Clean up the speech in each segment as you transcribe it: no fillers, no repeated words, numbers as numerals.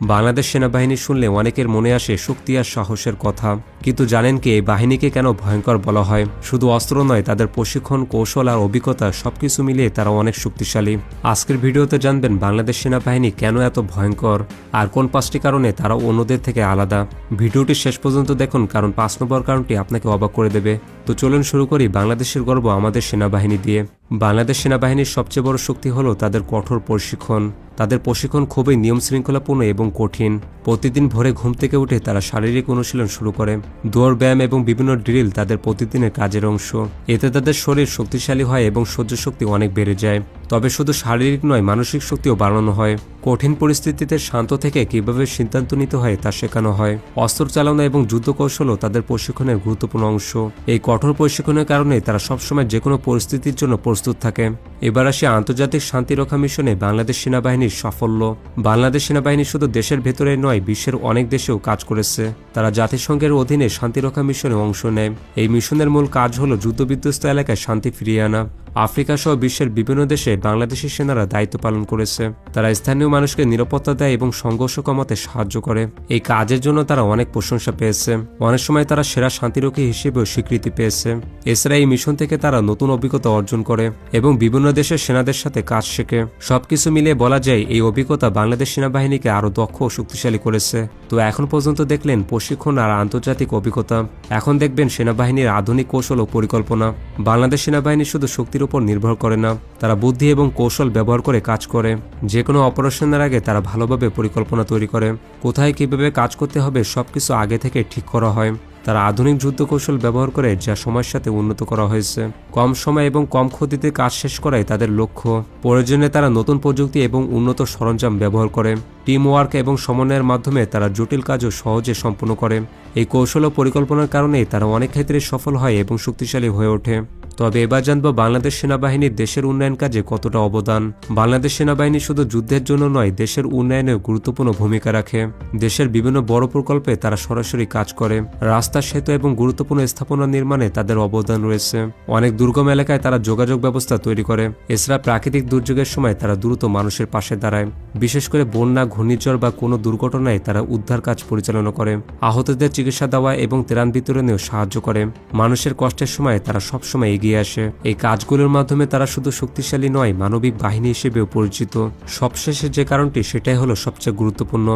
বাংলাদেশ সেনাবাহিনী শুনলে অনেকের মনে আসে শক্তি আর সাহসের কথা, কিন্তু জানেন কি এই বাহিনীকে কেন ভয়ঙ্কর বলা হয়? শুধু অস্ত্র নয়, তাদের প্রশিক্ষণ, কৌশল আর অভিজ্ঞতা সবকিছু মিলিয়ে তারা অনেক শক্তিশালী। আজকের ভিডিওতে জানবেন বাংলাদেশ সেনাবাহিনী কেন এত ভয়ঙ্কর আর কোন 5টি কারণে তারা অন্যদের থেকে আলাদা। ভিডিওটি শেষ পর্যন্ত দেখুন, কারণ 5 নম্বর কারণটি আপনাকে অবাক করে দেবে। তো চলুন শুরু করি বাংলাদেশের গর্ব আমাদের সেনাবাহিনী দিয়ে। বাংলাদেশ সেনাবাহিনীর সবচেয়ে বড় শক্তি হলো তাদের কঠোর প্রশিক্ষণ। তাদের প্রশিক্ষণ খুবই নিয়ম শৃঙ্খলাপূর্ণ এবং কঠিন। প্রতিদিন ভোরে ঘুম থেকে উঠে তারা শারীরিক অনুশীলন শুরু করে। দৌড়, ব্যায়াম এবং বিভিন্ন ড্রিল তাদের প্রতিদিনের কাজের অংশ। এতে তাদের শরীর শক্তিশালী হয় এবং সহ্য শক্তি অনেক বেড়ে যায়। তবে শুধু শারীরিক নয়, মানসিক শক্তিও বাড়ানো হয়। কঠিন পরিস্থিতিতে শান্ত থেকে কিভাবে সিদ্ধান্ত নিতে হয় তা শেখানো হয়। অস্ত্র চালানো এবং যুদ্ধ কৌশলও তাদের প্রশিক্ষণের গুরুত্বপূর্ণ অংশ। এই কঠোর প্রশিক্ষণের কারণে তারা সবসময় যে কোনো পরিস্থিতির জন্য প্রস্তুত থাকে। এবার আসি আন্তর্জাতিক শান্তিরক্ষা মিশনে বাংলাদেশ সেনাবাহিনীর সাফল্য। বাংলাদেশ সেনাবাহিনী শুধু দেশের ভেতরে নয়, বিশ্বের অনেক দেশেও কাজ করেছে। তারা জাতিসংঘের অধীনে শান্তিরক্ষা মিশনে অংশ নেয়। এই মিশনের মূল কাজ হল যুদ্ধবিধ্বস্ত এলাকায় শান্তি ফিরিয়ে আনা। আফ্রিকা সহ বিশ্বের বিভিন্ন দেশে বাংলাদেশি সেনারা দায়িত্ব পালন করেছে। তারা স্থানীয় মানুষকে নিরাপত্তা দেয় এবং সংঘর্ষ কমাতে সাহায্য করে। এই কাজের জন্য তারা অনেক প্রশংসা পেয়েছে। অনেক সময় তারা সেরা শান্তিরক্ষী হিসেবেও স্বীকৃতি পেয়েছে। এছাড়া এই মিশন থেকে তারা নতুন অভিজ্ঞতা অর্জন করে এবং বিভিন্ন দেশের সেনাদের সাথে কাজ শেখে। সবকিছু মিলিয়ে বলা যায় এই অভিজ্ঞতা বাংলাদেশ সেনাবাহিনীকে আরও দক্ষ ও শক্তিশালী করেছে। তো এখন পর্যন্ত দেখলেন প্রশিক্ষণ আর আন্তর্জাতিক অভিজ্ঞতা। এখন দেখবেন সেনাবাহিনীর আধুনিক কৌশল ও পরিকল্পনা। বাংলাদেশ সেনাবাহিনী শুধু শক্তির উপর নির্ভর করে না, তারা বুদ্ধি এবং কৌশল ব্যবহার করে কাজ করে। যে কোনো অপারেশনের আগে তারা ভালোভাবে পরিকল্পনা তৈরি করে। কোথায় কিভাবে কাজ করতে হবে সবকিছু আগে থেকে ঠিক করা হয়। তারা আধুনিক যুদ্ধ কৌশল ব্যবহার করে, যা সময়ের সাথে উন্নত করা হয়েছে। কম সময় এবং কম ক্ষতিতে কাজ শেষ করাই তাদের লক্ষ্য। প্রয়োজনে তারা নতুন প্রযুক্তি এবং উন্নত সরঞ্জাম ব্যবহার করে। টিম ওয়ার্ক এবং সমন্বয়ের মাধ্যমে তারা জটিল কাজও সহজে সম্পন্ন করে। এই কৌশল ও পরিকল্পনার কারণে তারা অনেক ক্ষেত্রে সফল হয় এবং শক্তিশালী হয়ে ওঠে। তবে এবার জানবো বাংলাদেশ সেনাবাহিনীর দেশের উন্নয়ন কাজে কতটা অবদান। বাংলাদেশ সেনাবাহিনী শুধু যুদ্ধের জন্য নয়, দেশের উন্নয়নেও গুরুত্বপূর্ণ ভূমিকা রাখে। দেশের বিভিন্ন বড় প্রকল্পে তারা সরাসরি কাজ করে। রাস্তা, সেতু এবং গুরুত্বপূর্ণ স্থাপনা নির্মাণে তাদের অবদান রয়েছে। অনেক দুর্গম এলাকায় তারা যোগাযোগ ব্যবস্থা তৈরি করে। এছাড়া প্রাকৃতিক দুর্যোগের সময় তারা দ্রুত মানুষের পাশে দাঁড়ায়। বিশেষ করে বন্যা, ঘূর্ণিঝড় বা কোনো দুর্ঘটনায় তারা উদ্ধার কাজ পরিচালনা করে। আহতদের চিকিৎসা দেওয়া এবং ত্রাণ বিতরণেও সাহায্য করে। মানুষের কষ্টের সময় তারা সবসময় এগিয়ে আসে। এই কাজগুলোর মাধ্যমে তারা শুধু শক্তিশালী নয়, মানবিক বাহিনী হিসেবেও পরিচিত। সবশেষে যে কারণটি, সেটাই হলো সবচেয়ে গুরুত্বপূর্ণ।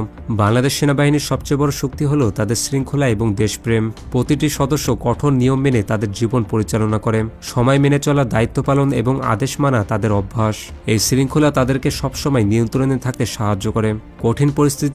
বাংলাদেশ সেনাবাহিনীর সবচেয়ে বড় শক্তি হলো তাদের শৃঙ্খলা এবং দেশপ্রেম। প্রতিটি সদস্য কঠোর নিয়ম মেনে তাদের জীবন পরিচালনা করে। সময় মেনে চলা, দায়িত্ব পালন এবং আদেশ মানা তাদের অভ্যাস। এই শৃঙ্খলা তাদেরকে সবসময় নিয়ন্ত্রণে থাকতে সাহায্য করে। কঠিন পরিস্থিতি